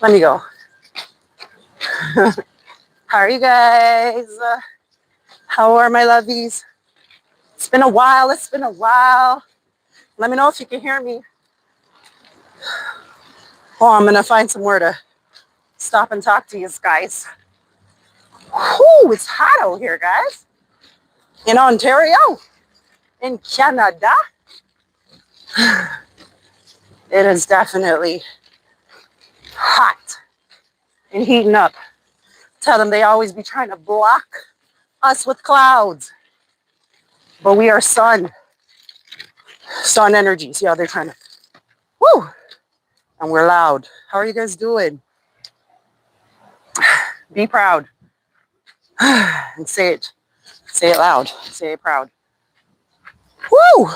Let me go. How are you guys? How are my lovies? It's been a while. It's been a while. Let me know if you can hear me. Oh, I'm going to find somewhere to stop and talk to you guys. Whew, it's hot out here, guys. In Ontario, in Canada, it is definitely hot and heating up. Tell them they always be trying to block us with clouds. But we are sun energy. See how they're trying to, woo, and we're loud. How are you guys doing? Be proud and say it. Say it loud. Say it proud. Woo!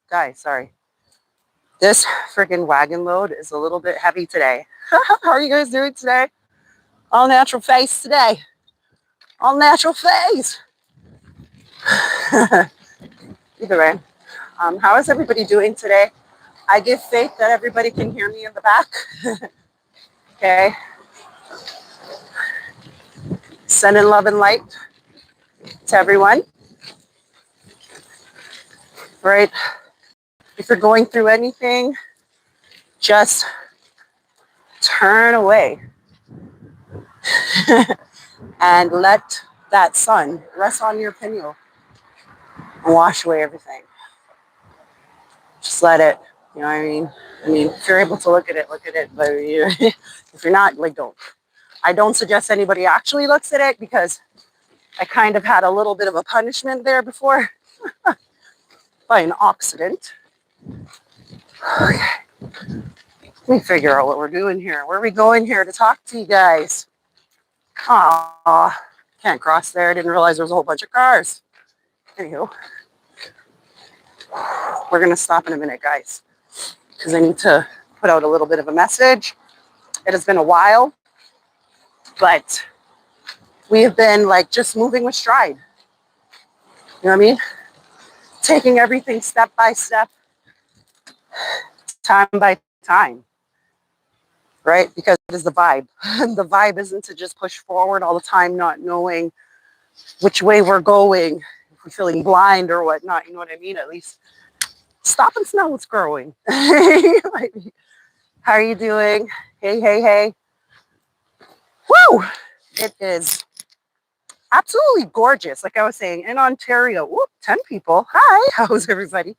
Guys, sorry. This freaking wagon load is a little bit heavy today. How are you guys doing today? All natural face today. All natural face. Either way. How is everybody doing today? I give faith that everybody can hear me in the back. Okay. Sending love and light to everyone. Right? If you're going through anything, just turn away and let that sun rest on your pineal and wash away everything. Just let it, you know what I mean? I mean, if you're able to look at it, but if you're not, like, don't. I don't suggest anybody actually looks at it because I kind of had a little bit of a punishment there before by an accident. Okay. Let me figure out what we're doing here. Where are we going here to talk to you guys? Aw, can't cross there. I didn't realize there was a whole bunch of cars. Anywho, we're going to stop in a minute, guys, because I need to put out a little bit of a message. It has been a while, but we have been like just moving with stride. You know what I mean? Taking everything step by step, time by time, right? Because it is the vibe. The vibe isn't to just push forward all the time, not knowing which way we're going, if we're feeling blind or whatnot. You know what I mean? At least stop and smell what's growing. How are you doing? Hey, hey, hey. Woo! It is absolutely gorgeous. Like I was saying, in Ontario, 10 people. Hi, how's everybody?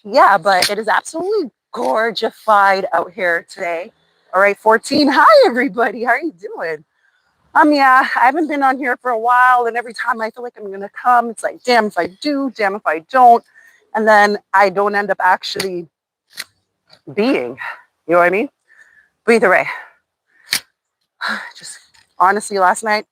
Yeah, but it is absolutely gorgified out here today. All right, 14. Hi, everybody. How are you doing? Yeah, I haven't been on here for a while, and every time I feel like I'm gonna come, it's like, damn if I do, damn if I don't, and then I don't end up actually being. You know what I mean? But either way, just honestly, last night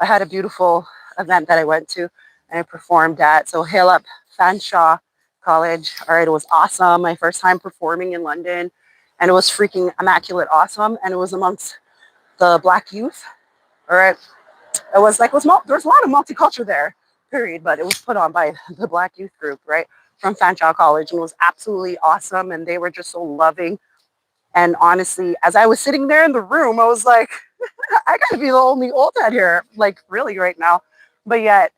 I had a beautiful event that I went to and I performed at. So hail up Fanshawe College. All right, it was awesome. My first time performing in London, and it was freaking immaculate awesome. And it was amongst the Black youth. All right, it was like there was a lot of multicultural there, period. But it was put on by the Black youth group, right, from Fanshawe College, and it was absolutely awesome. And they were just so loving. And honestly, as I was sitting there in the room, I was like, I gotta be the only old head here, like really right now. But yet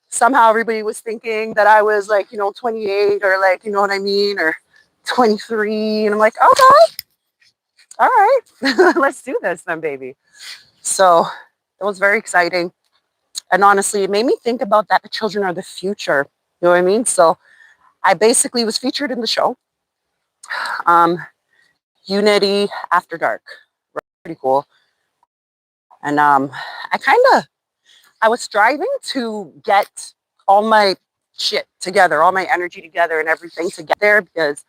somehow everybody was thinking that I was like, 28 or like, you know what I mean, or 23. And I'm like, okay, all right, let's do this then, baby. So it was very exciting. And honestly, it made me think about that the children are the future. You know what I mean? So I basically was featured in the show. Unity After Dark. Pretty cool. And I was striving to get all my shit together, all my energy together and everything to get there because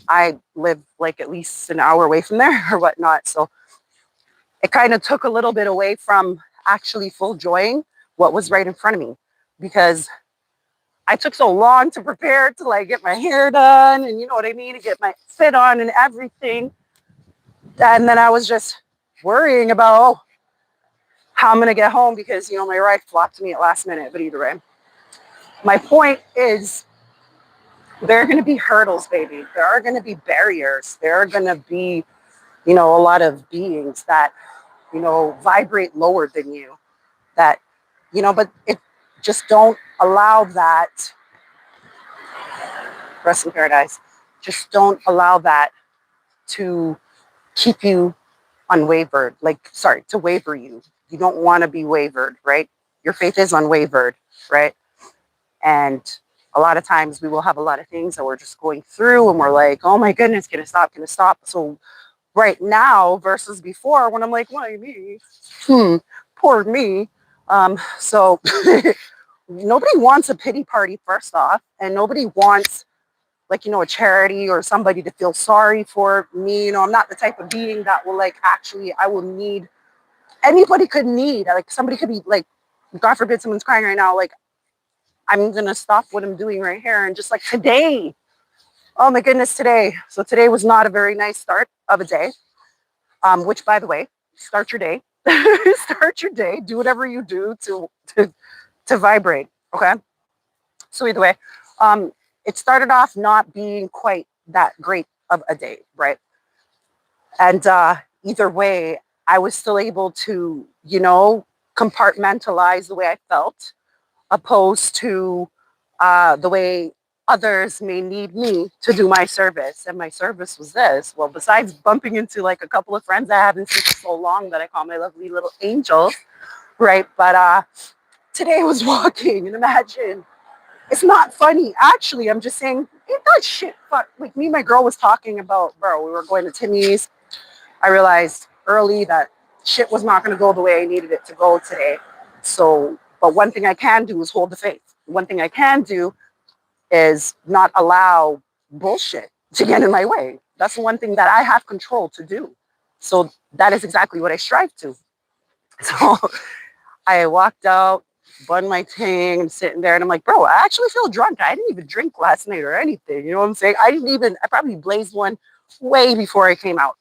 I live like at least an hour away from there or whatnot. So it kind of took a little bit away from actually full enjoying what was right in front of me because I took so long to prepare to like get my hair done and you know what I mean, to get my fit on and everything. And then I was just worrying about how I'm going to get home because, my ride flopped me at last minute. But either way, my point is there are going to be hurdles, baby. There are going to be barriers. There are going to be a lot of beings that, vibrate lower than you, that, but it just don't allow that, rest in paradise, just don't allow that to keep you unwavered, like, sorry, to waver you. You don't want to be wavered, right? Your faith is unwavered, right? And a lot of times we will have a lot of things that we're just going through and we're like, oh my goodness, can it stop? Can it stop? So right now versus before when I'm like, why me? Poor me. So nobody wants a pity party first off, and nobody wants like, a charity or somebody to feel sorry for me. I'm not the type of being that will like actually, I will need, anybody could need, like somebody could be like, God forbid someone's crying right now, like I'm going to stop what I'm doing right here. And just like today, oh my goodness, today. So today was not a very nice start of a day, which by the way, start your day, start your day, do whatever you do to vibrate. Okay. So either way, it started off not being quite that great of a day. Right. And either way, I was still able to, compartmentalize the way I felt, opposed to the way others may need me to do my service. And my service was this. Well, besides bumping into like a couple of friends I haven't seen for so long that I call my lovely little angels, right? But today I was walking, and imagine, it's not funny. Actually, I'm just saying, ain't that shit fuck? Like me and my girl was talking about, bro, we were going to Timmy's. I realized early that shit was not going to go the way I needed it to go today. So, but one thing I can do is hold the faith. One thing I can do is not allow bullshit to get in my way. That's the one thing that I have control to do. So that is exactly what I strive to. So I walked out, bun my thing, I'm sitting there, and I'm like, bro, I actually feel drunk. I didn't even drink last night or anything. You know what I'm saying? I probably blazed one way before I came out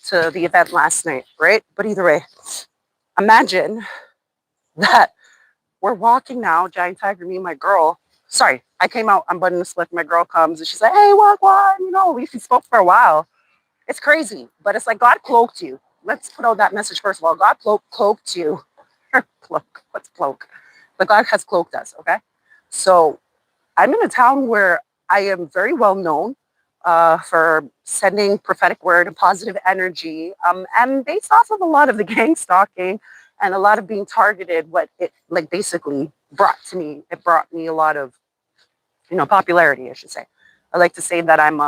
to the event last night, right? But either way, imagine that we're walking now, Giant Tiger, me and my girl. Sorry, I came out, I'm butting the split, my girl comes and she's like, hey, what? We spoke for a while. It's crazy, but it's like God cloaked you. Let's put out that message first of all. God cloaked you. Cloak, what's cloak? But God has cloaked us, okay? So I'm in a town where I am very well known for sending prophetic word and positive energy. And based off of a lot of the gang stalking and a lot of being targeted, what it like basically brought to me, it brought me a lot of, popularity, I should say. I like to say that I'm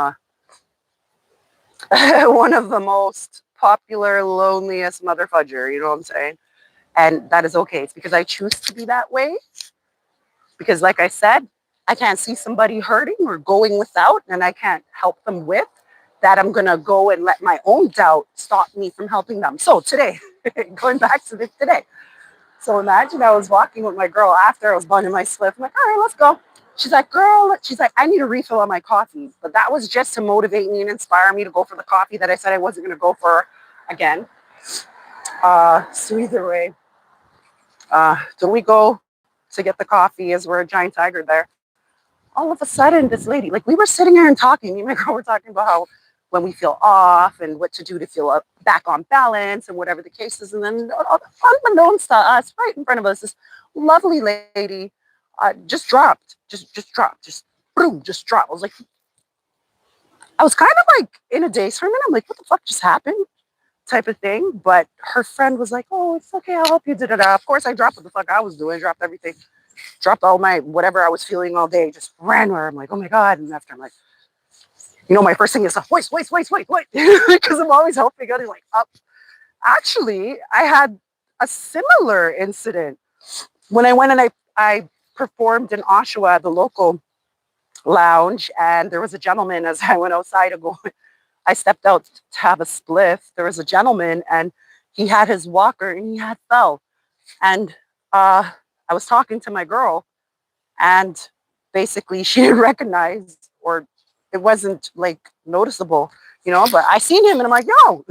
one of the most popular, loneliest motherfudger, you know what I'm saying? And that is okay. It's because I choose to be that way. Because like I said, I can't see somebody hurting or going without, and I can't help them with that. I'm going to go and let my own doubt stop me from helping them. So today, going back to this today. So imagine I was walking with my girl after I was bunning my slip. I'm like, all right, let's go. She's like, I need a refill on my coffee. But that was just to motivate me and inspire me to go for the coffee that I said I wasn't going to go for again. So either way, so we go to get the coffee as we're a Giant Tiger there. All of a sudden, this lady, like we were sitting here and talking, me and my girl were talking about how when we feel off and what to do to feel back on balance and whatever the case is. And then unbeknownst to us, right in front of us, this lovely lady just dropped, just boom, just dropped. I was kind of like in a daze for a minute. I'm like, what the fuck just happened? Type of thing. But her friend was like, oh, it's okay. I'll help you. Da-da-da. Of course, I dropped what the fuck I was doing, dropped everything, dropped all my whatever I was feeling all day, just ran where I'm like, oh my God. And after I'm like, my first thing is, wait, because I'm always helping others like up. Actually, I had a similar incident when I went and I performed in Oshawa, the local lounge, and there was a gentleman as I went outside to go. I stepped out to have a spliff. There was a gentleman and he had his walker and he had fell. And I was talking to my girl and basically she didn't recognize, or it wasn't like noticeable, but I seen him and I'm like, yo,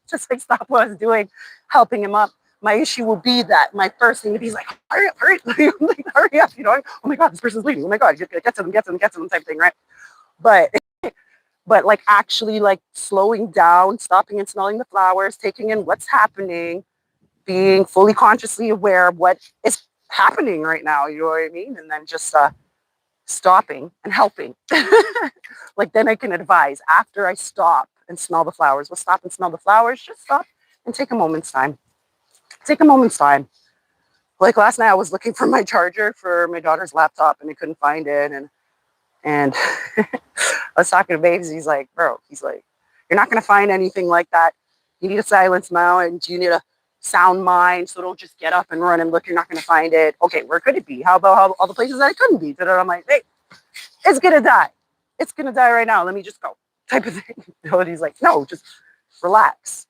just like stop what I was doing, helping him up. My issue will be that my first thing would be like, hurry up, like, hurry up, oh my God, this person's leaving. Oh my God, get to them type thing, right? But but like actually like slowing down, stopping and smelling the flowers, taking in what's happening, being fully consciously aware of what is happening right now, you know what I mean? And then just stopping and helping. Like then I can advise after I stop and smell the flowers. We'll stop and smell the flowers, just stop and take a moment's time. Take a moment's time. Like last night I was looking for my charger for my daughter's laptop and I couldn't find it. And I was talking to Babes. He's like, bro, he's like, you're not going to find anything like that. You need a silence mount. You need a sound mind. So don't just get up and run and look. You're not going to find it. Okay, where could it be? How about all the places that it couldn't be? I'm like, hey, it's going to die. It's going to die right now. Let me just go type of thing. And he's like, no, just relax.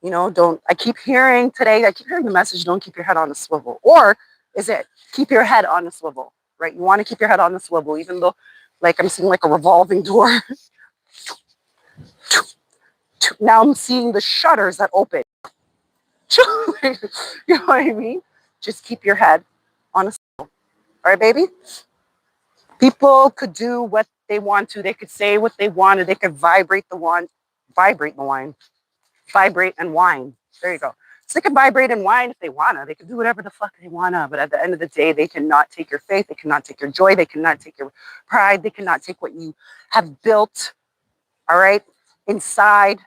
You know, I keep hearing the message, don't keep your head on the swivel. Or is it keep your head on the swivel, right? You want to keep your head on the swivel, even though like I'm seeing like a revolving door. Now I'm seeing the shutters that open. You know what I mean? Just keep your head on a swivel. All right, baby? People could do what they want to. They could say what they wanted. They could vibrate and whine. There you go. So they can vibrate and whine if they wanna. They can do whatever the fuck they wanna. But at the end of the day, they cannot take your faith. They cannot take your joy. They cannot take your pride. They cannot take what you have built. All right, inside.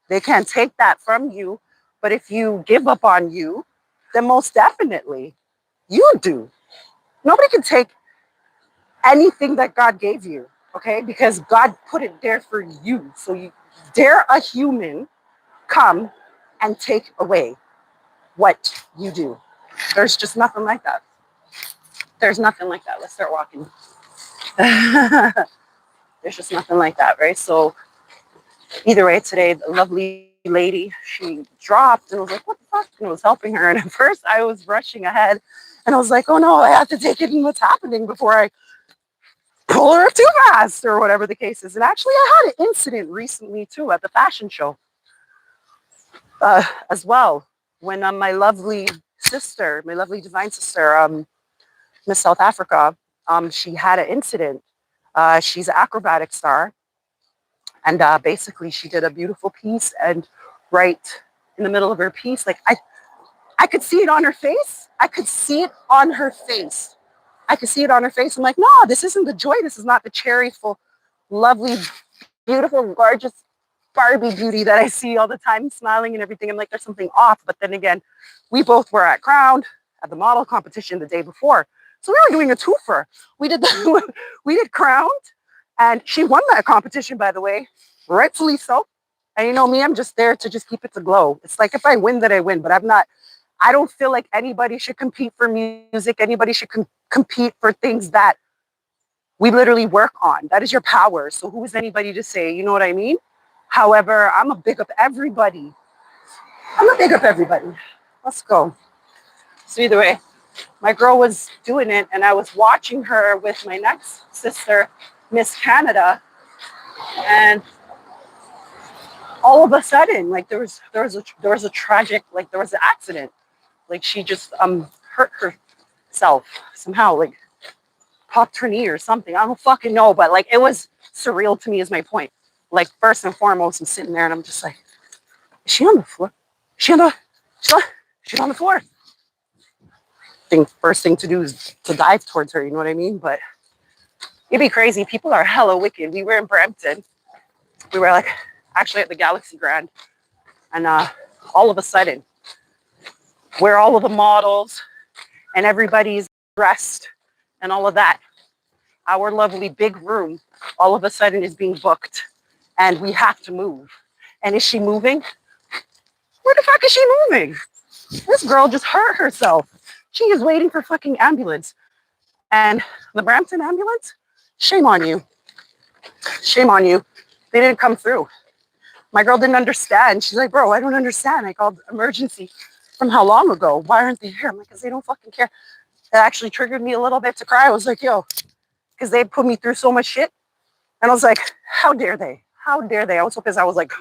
They can't take that from you. But if you give up on you, then most definitely you do. Nobody can take anything that God gave you, okay? Because God put it there for you. So you dare a human come and take away what you do. There's just nothing like that. There's nothing like that. Let's start walking. There's just nothing like that, right? So either way, today, the lovely lady, she dropped and I was like, what the fuck? And I was helping her. And at first I was rushing ahead and I was like, oh no, I have to take it in what's happening before I pull her up too fast or whatever the case is. And actually I had an incident recently too at the fashion show as well. When my lovely sister, my lovely divine sister, Miss South Africa, she had an incident. She's an acrobatic star. And basically she did a beautiful piece and right in the middle of her piece, like I could see it on her face. I could see it on her face. I could see it on her face. I'm like, no, this isn't the joy. This is not the cherryful, lovely, beautiful, gorgeous Barbie beauty that I see all the time smiling and everything. I'm like, there's something off. But then again, we both were at Crown at the model competition the day before. So we were doing a twofer. We did we did Crown and she won that competition, by the way, rightfully so. And you know me, I'm just there to just keep it to glow. It's like if I win, that I win, but I don't feel like anybody should compete for music. Anybody should compete for things that we literally work on. That is your power. So who is anybody to say, you know what I mean? However, I'm a big up everybody. Let's go. So either way, my girl was doing it and I was watching her with my next sister, Miss Canada. And all of a sudden, like there was a tragic, like there was an accident. Like she just hurt herself somehow, like popped her knee or something. I don't fucking know, but like it was surreal to me is my point. Like first and foremost, I'm sitting there and I'm just like, is she on the floor? She's on the floor. First thing to do is to dive towards her, you know what I mean? But it'd be crazy. People are hella wicked. We were in Brampton. We were like actually at the Galaxy Grand. And all of a sudden, where all of the models and everybody's dressed and all of that, our lovely big room all of a sudden is being booked and we have to move. And is she moving? Where the fuck is she moving? This girl just hurt herself. She is waiting for fucking ambulance. And the Brampton ambulance, shame on you. Shame on you. They didn't come through. My girl didn't understand. She's like, bro, I don't understand. I called emergency from how long ago? Why aren't they here? I'm like, because they don't fucking care. It actually triggered me a little bit to cry. I was like, yo, because they put me through so much shit. And I was like, how dare they? How dare they? I was so pissed. I was like,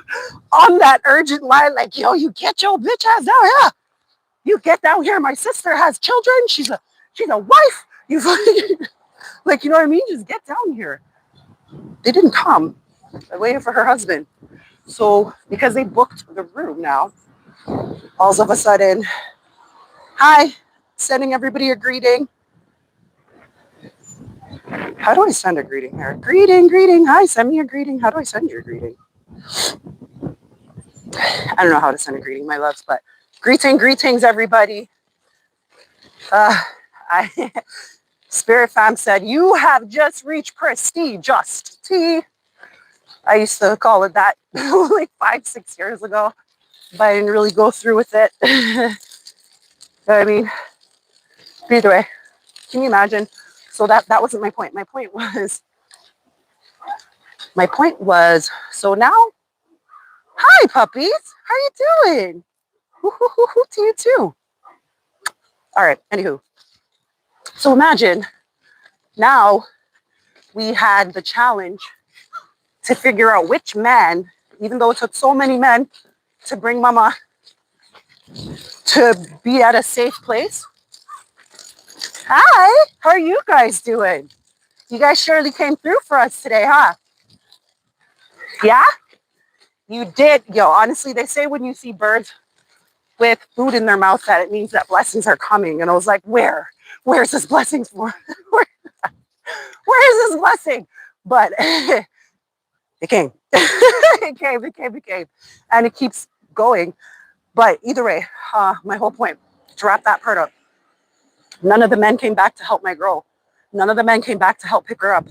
on that urgent line, like, yo, you get your bitch ass down here. You get down here. My sister has children. She's a wife. You like, you know what I mean? Just get down here. They didn't come. waiting for her husband. So because they booked the room now, all of a sudden, hi, sending everybody a greeting. How do I send a greeting here? Greeting, greeting. Hi, send me a greeting. How do I send you a greeting? I don't know how to send a greeting, my loves, but greetings, everybody. I Spirit Fam said, you have just reached prestige, just T. I used to call it that like 5-6 years ago, but I didn't really go through with it. I mean, either way, can you imagine? So that wasn't my point. My point was, so now, hi puppies, how you doing? Hoo to you too. All right, anywho. So imagine now we had the challenge to figure out which man, even though it took so many men to bring mama to be at a safe place. Hi, how are you guys doing? You guys surely came through for us today, huh? Yeah? You did. Yo, honestly, they say when you see birds with food in their mouth that it means that blessings are coming. And I was like, where? Where's this blessing for? Where is this blessing? But it came. It came. And it keeps going. But either way, my whole point, to wrap that part up, none of the men came back to help my girl. None of the men came back to help pick her up.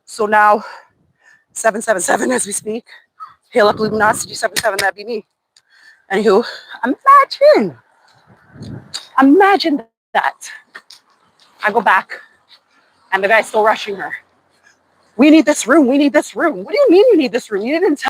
So now, 777 as we speak, hail up Luminous Light 77, that'd be me. Anywho, imagine that. I go back and the guy's still rushing her. We need this room. What do you mean you need this room? You didn't tell